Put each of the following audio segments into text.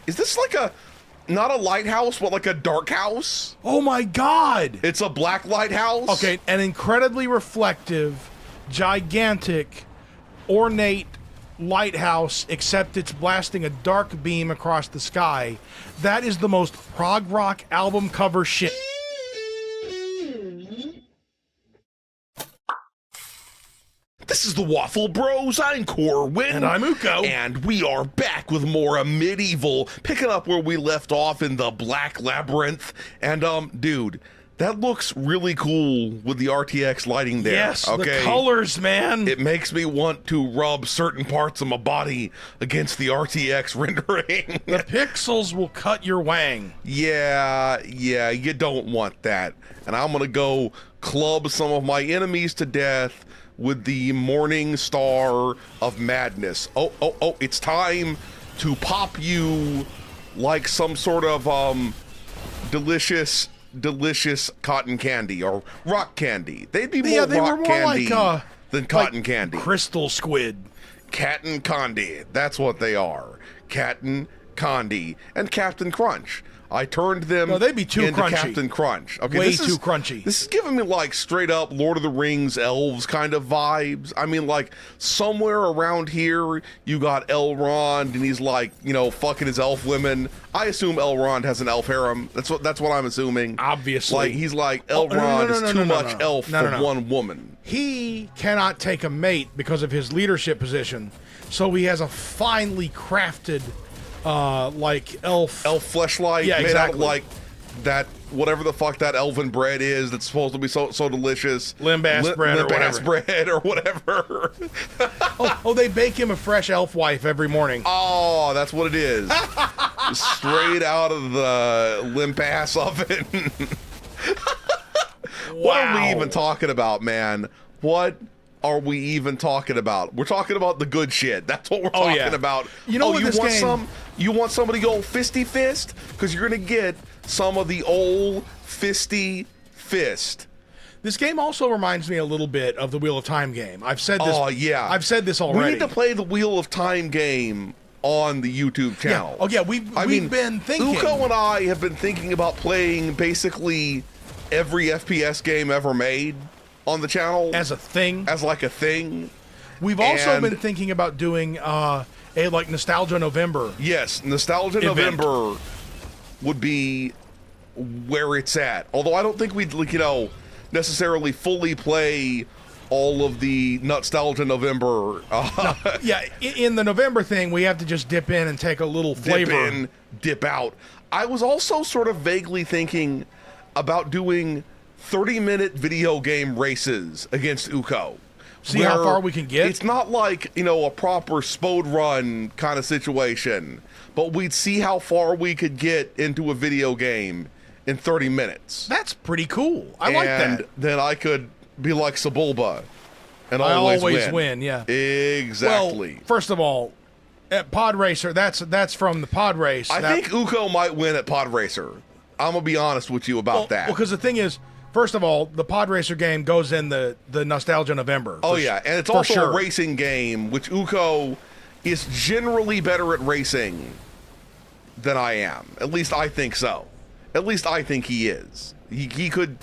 Is this like a, not a lighthouse, but like a dark house? Oh my God! It's a black lighthouse? Okay, an incredibly reflective, gigantic, ornate lighthouse, except it's blasting a dark beam across the sky. That is the most prog rock album cover shit. This is the Waffle Bros. I'm Corwin. And I'm Uko. And we are back with more medieval, picking up where we left off in the Black Labyrinth. And, dude, that looks really cool with the RTX lighting there. Yes, okay? the colors, man. It makes me want to rub certain parts of my body against the RTX rendering. The pixels will cut your wang. Yeah, you don't want that. And I'm gonna go club some of my enemies to death with the Morning Star of Madness. Oh, it's time to pop you like some sort of delicious cotton candy or rock candy. They'd be more rock candy than cotton candy. Crystal squid. Captain Candy. That's what they are. Captain Candy and Captain Crunch. I turned them they'd be too into crunchy. Captain Crunch. Okay, Way too crunchy. This is giving me like straight up Lord of the Rings elves kind of vibes. I mean, like somewhere around here you got Elrond and he's like, you know, fucking his elf women. I assume Elrond has an elf harem. That's what I'm assuming. Obviously. Like he's like Elrond is too much elf for one woman. He cannot take a mate because of his leadership position. So he has a finely crafted like elf fleshlight, yeah, made exactly. out like that, whatever the fuck that elven bread is that's supposed to be so delicious. Limbass bread or whatever. oh, they bake him a fresh elf wife every morning. Oh, that's what it is. Straight out of the limp ass oven. What are we even talking about, man? What are we even talking about? We're talking about the good shit. That's what we're talking about. You know what, you want some of the old fisty fist? Because you're gonna get some of the old fisty fist. This game also reminds me a little bit of the Wheel of Time game. I've said this. Oh yeah, I've said this already. We need to play the Wheel of Time game on the YouTube channel. Yeah. Oh yeah, we've been thinking. Uko and I have been thinking about playing basically every FPS game ever made on the channel as a thing, as like a thing. We've also been thinking about doing a like Nostalgia November. Yes, Nostalgia November would be where it's at. Although I don't think we'd, like, you know, necessarily fully play all of the Nostalgia November. No, yeah, in the November thing, we have to just dip in and take a little flavor. Dip in, dip out. I was also sort of vaguely thinking about doing 30-minute video game races against Uko. See how far we can get? It's not like, you know, a proper Spode run kind of situation, but we'd see how far we could get into a video game in 30 minutes. That's pretty cool. I like that. And then I could be like Sebulba and I always win. Yeah. Exactly. Well, first of all, at Pod Racer, that's from the Pod Race. I think Uko might win at Pod Racer. I'm going to be honest with you about that. Well, because the thing is, first of all, the Pod Racer game goes in the Nostalgia November. Oh, yeah. And it's also a racing game, which Uko is generally better at racing than I am. At least I think so. At least I think he is. He could,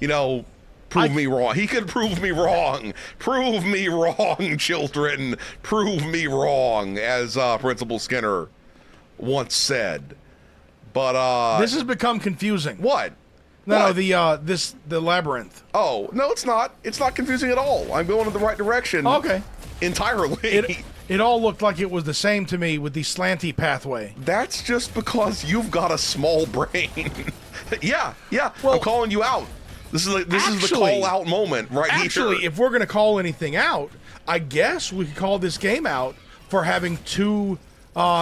you know, prove me wrong. He could prove me wrong. Prove me wrong, children. Prove me wrong, as Principal Skinner once said. But this has become confusing. What? No, the labyrinth. Oh, no, it's not. It's not confusing at all. I'm going in the right direction. Okay. Entirely. It all looked like it was the same to me with the slanty pathway. That's just because you've got a small brain. yeah. Well, I'm calling you out. This is the call out moment right here. Actually, if we're going to call anything out, I guess we could call this game out for having too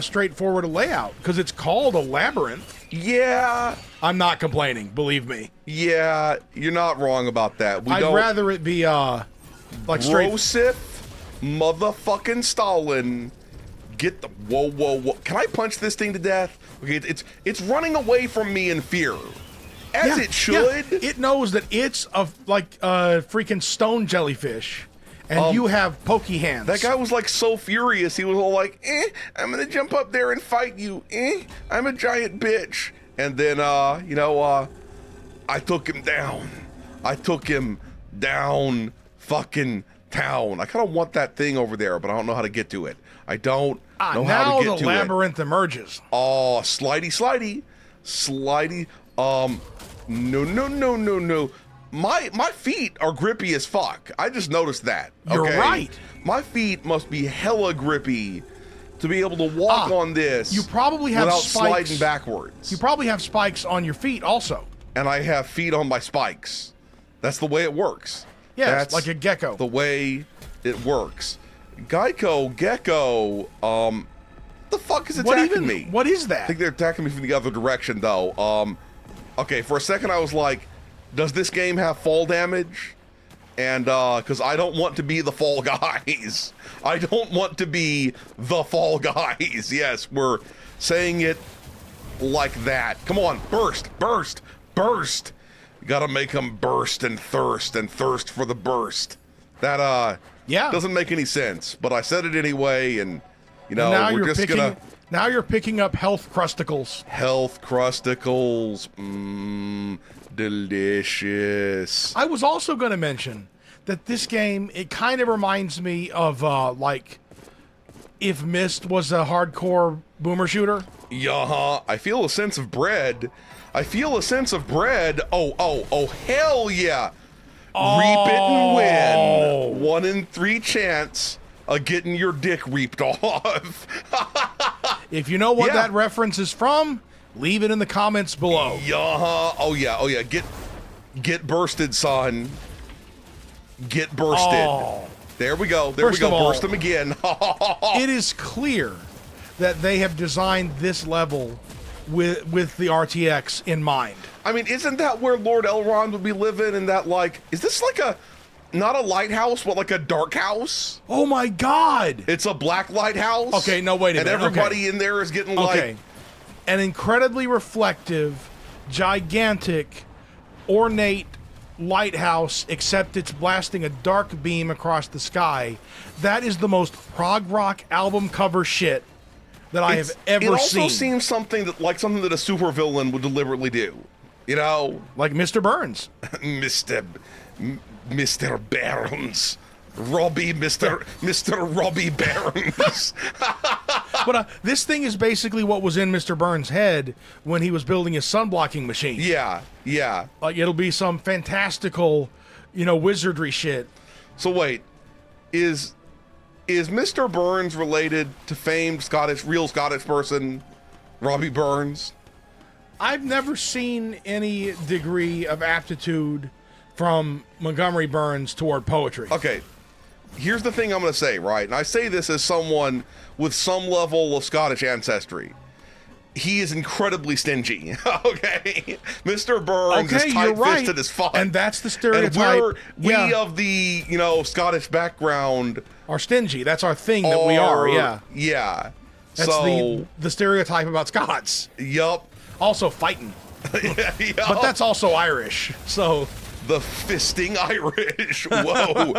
straightforward a layout, because it's called a labyrinth. Yeah. I'm not complaining, believe me. Yeah, you're not wrong about that. I'd rather it be like straight. Brosif motherfucking Stalin. Get the whoa. Can I punch this thing to death? Okay, it's running away from me in fear. As it should. Yeah. It knows that it's a freaking stone jellyfish, And you have pokey hands. That guy was like so furious. He was all like, I'm gonna jump up there and fight you. I'm a giant bitch. And then, I took him down. I took him down fucking town. I kind of want that thing over there, but I don't know how to get to it. I don't know how to get to it. Now the labyrinth emerges. Oh, slidey. No. My feet are grippy as fuck. I just noticed that. You're right. My feet must be hella grippy to be able to walk on this. You probably have without spikes. sliding backwards. You probably have spikes on your feet also. And I have feet on my spikes. That's the way it works. Yes, That's like a gecko. The way it works. Gecko, the fuck is attacking me? What is that? I think they're attacking me from the other direction, though. Okay, for a second I was like, does this game have fall damage? And, because I don't want to be the fall guys. I don't want to be the fall guys. Yes, we're saying it like that. Come on, burst. You gotta make them burst and thirst for the burst. That, doesn't make any sense, but I said it anyway, and, we're just gonna... Now you're picking up health crusticles. Health crusticles. Delicious. I was also going to mention that this game, it kind of reminds me of, like, if Myst was a hardcore boomer shooter. Yeah, I feel a sense of bread. Oh, hell yeah. Reap it and win. 1 in 3 chance of getting your dick reaped off. If you know what that reference is from, leave it in the comments below. Yeah. Oh yeah. Get bursted, son. Get bursted. Oh. There we go. First of all, burst them again. It is clear that they have designed this level with the RTX in mind. I mean, isn't that where Lord Elrond would be living? And that, like, is this like a, not a lighthouse, but like a dark house? Oh my God! It's a black lighthouse? Okay, no, wait a minute. And everybody in there is getting like... An incredibly reflective, gigantic, ornate lighthouse, except it's blasting a dark beam across the sky. That is the most prog rock album cover shit that I have ever seen. It also seems something that a supervillain would deliberately do. You know? Like Mr. Burns. Mr. Burns. Mr. Robbie Burns. But this thing is basically what was in Mr. Burns' head when he was building his sun-blocking machine. Yeah. Like, it'll be some fantastical, wizardry shit. So wait, is Mr. Burns related to famed real Scottish person, Robbie Burns? I've never seen any degree of aptitude from Montgomery Burns toward poetry. Okay. Here's the thing I'm going to say, right? And I say this as someone with some level of Scottish ancestry. He is incredibly stingy, okay? Mr. Burns is tight-fisted as fuck. And that's the stereotype. And we of the, Scottish background... are stingy. That's our thing that we are, yeah. Yeah. That's the stereotype about Scots. Yup. Also fighting. Yep. But that's also Irish, so... The fisting Irish. Whoa.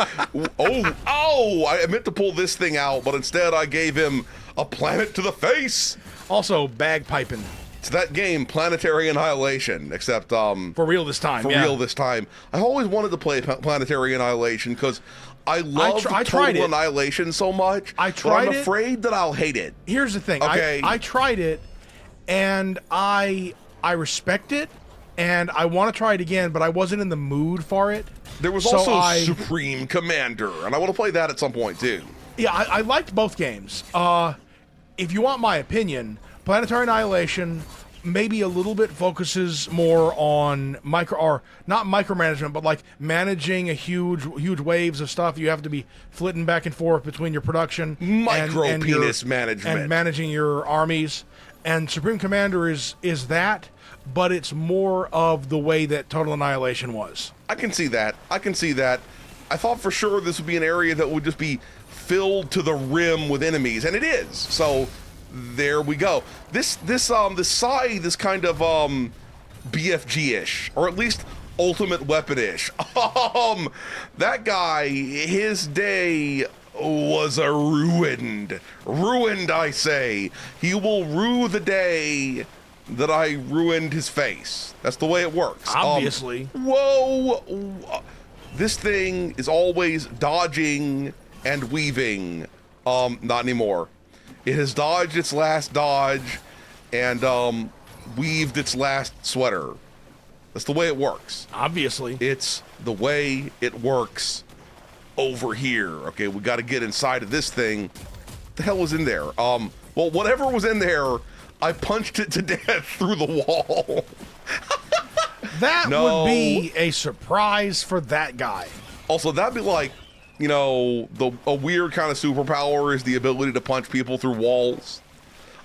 I meant to pull this thing out, but instead I gave him a planet to the face. Also bagpiping. It's that game, Planetary Annihilation, except for real this time. For real this time. I've always wanted to play Planetary Annihilation because I love Total Annihilation so much. But I'm afraid that I'll hate it. Here's the thing. Okay. I tried it, and I respect it. And I want to try it again, but I wasn't in the mood for it. There was also Supreme Commander, and I want to play that at some point, too. Yeah, I liked both games. If you want my opinion, Planetary Annihilation maybe a little bit focuses more on not micromanagement, but like managing a huge waves of stuff. You have to be flitting back and forth between your production. Micro-penis management. And managing your armies. And Supreme Commander is that, but it's more of the way that Total Annihilation was. I can see that. I thought for sure this would be an area that would just be filled to the rim with enemies, and it is. So there we go. This scythe is kind of BFG-ish, or at least ultimate weaponish. That guy, his day was a ruined, I say. He will rue the day that I ruined his face. That's the way it works. Obviously. Whoa. This thing is always dodging and weaving. Not anymore. It has dodged its last dodge and weaved its last sweater. That's the way it works. Obviously. It's the way it works over here. Okay, we got to get inside of this thing. What the hell was in there? Well, whatever was in there, I punched it to death through the wall. That would be a surprise for that guy. Also, that'd be like, you know, a weird kind of superpower is the ability to punch people through walls.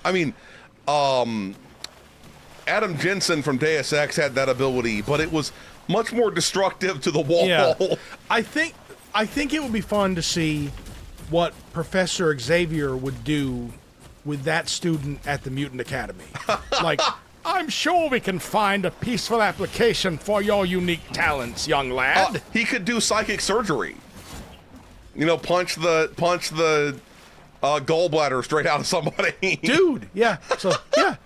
I mean, Adam Jensen from Deus Ex had that ability, but it was much more destructive to the wall. Yeah. I think it would be fun to see what Professor Xavier would do with that student at the Mutant Academy. Like, I'm sure we can find a peaceful application for your unique talents, young lad. He could do psychic surgery. You know, punch the gallbladder straight out of somebody. Dude, yeah. So, yeah.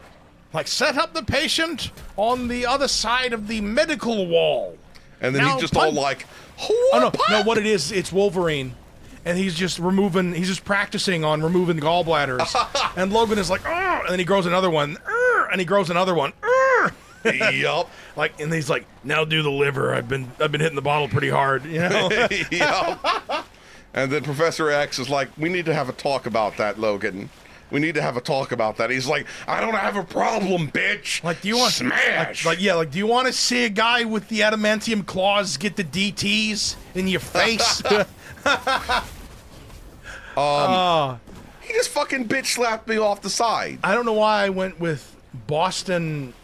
Like, set up the patient on the other side of the medical wall. And then he's just all like, oh, no, what it is, it's Wolverine. And he's just practicing on removing gallbladders. And Logan is like, oh, and then he grows another one, and he grows another one. Yup. Like, and he's like, now do the liver. I've been hitting the bottle pretty hard, you know? Yup. And then Professor X is like, we need to have a talk about that, Logan. We need to have a talk about that. He's like, I don't have a problem, bitch. Like, do you want smash? Like, do you want to see a guy with the adamantium claws get the DTs in your face? He just fucking bitch slapped me off the side. I don't know why I went with Boston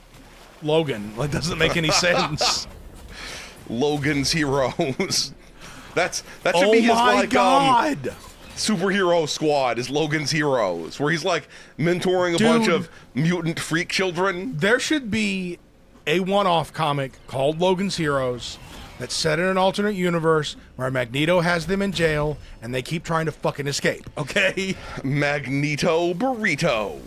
Logan. Like, doesn't make any sense. Logan's Heroes. That should be his like God. Superhero Squad is Logan's Heroes, where he's like mentoring a bunch of mutant freak children. There should be a one-off comic called Logan's Heroes that's set in an alternate universe where Magneto has them in jail and they keep trying to fucking escape. Okay, Magneto Burrito,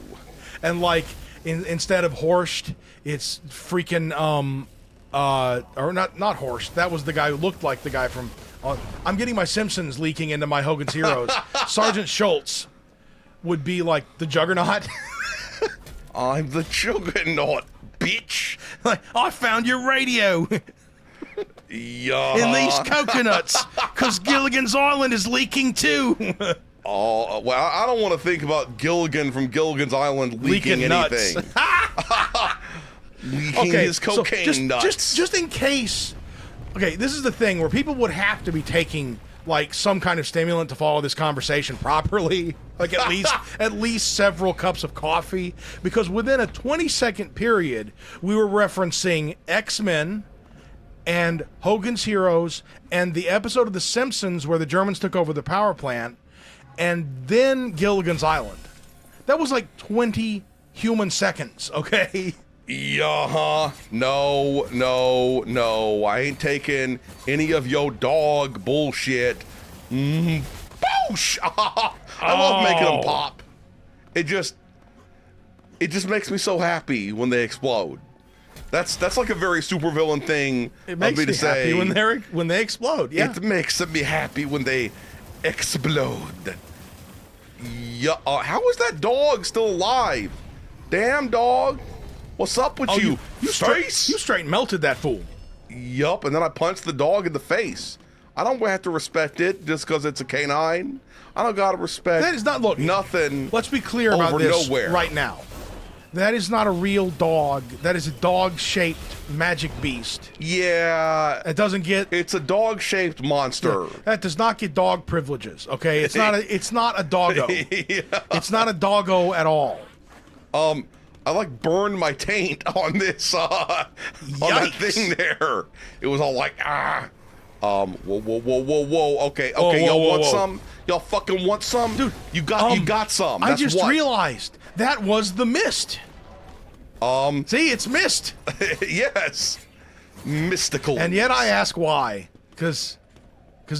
and like instead of Horst, it's freaking or not Horst. That was the guy who looked like the guy from. I'm getting my Simpsons leaking into my Hogan's Heroes. Sergeant Schultz would be like the Juggernaut. I'm the Juggernaut, bitch. Like, I found your radio. Yeah. In these coconuts, because Gilligan's Island is leaking too. Oh, well, I don't want to think about Gilligan from Gilligan's Island leaking anything. Leaking his cocaine nuts. Just in case. Okay, this is the thing where people would have to be taking like some kind of stimulant to follow this conversation properly. Like at least several cups of coffee, because within a 20-second period, we were referencing X-Men and Hogan's Heroes and the episode of The Simpsons where the Germans took over the power plant, and then Gilligan's Island. That was like 20 human seconds, okay? Yeah, no, I ain't taking any of your dog bullshit. Boosh! I love making them pop. It just makes me so happy when they explode. That's like a very supervillain thing. It makes me happy when they explode. Yeah, it makes me happy when they explode. Yeah, how is that dog still alive? Damn dog. What's up with you? You straight melted that fool. Yup, and then I punched the dog in the face. I don't have to respect it just because it's a canine. I don't gotta respect that is not nothing. Let's be clear about this right now. That is not a real dog. That is a dog-shaped magic beast. Yeah. It doesn't get... It's a dog-shaped monster. Yeah, that does not get dog privileges, okay? It's not a doggo. Yeah. It's not a doggo at all. I like burned my taint on this on that thing there. It was all like whoa. Okay, y'all want some? Y'all fucking want some? Dude, you got some. That's I just realized that was the mist. See, it's mist. Yes. Mystical. And yet I ask why. Because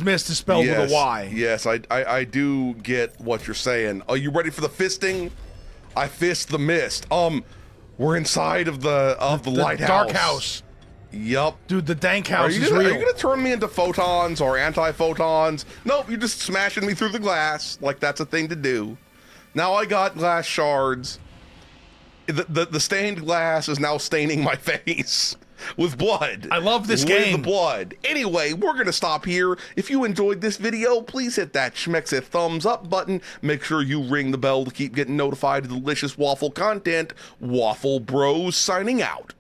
mist is spelled with a Y. Yes, I do get what you're saying. Are you ready for the fisting? I fist the mist. We're inside of the lighthouse. Dark house. Yup. Dude, the dank house is Are real. you gonna turn me into photons or anti-photons? Nope, you're just smashing me through the glass like that's a thing to do. Now I got glass shards. The stained glass is now staining my face with blood. I love this game. With the blood. Anyway, we're going to stop here. If you enjoyed this video, please hit that schmexit thumbs up button. Make sure you ring the bell to keep getting notified of delicious waffle content. Waffle Bros signing out.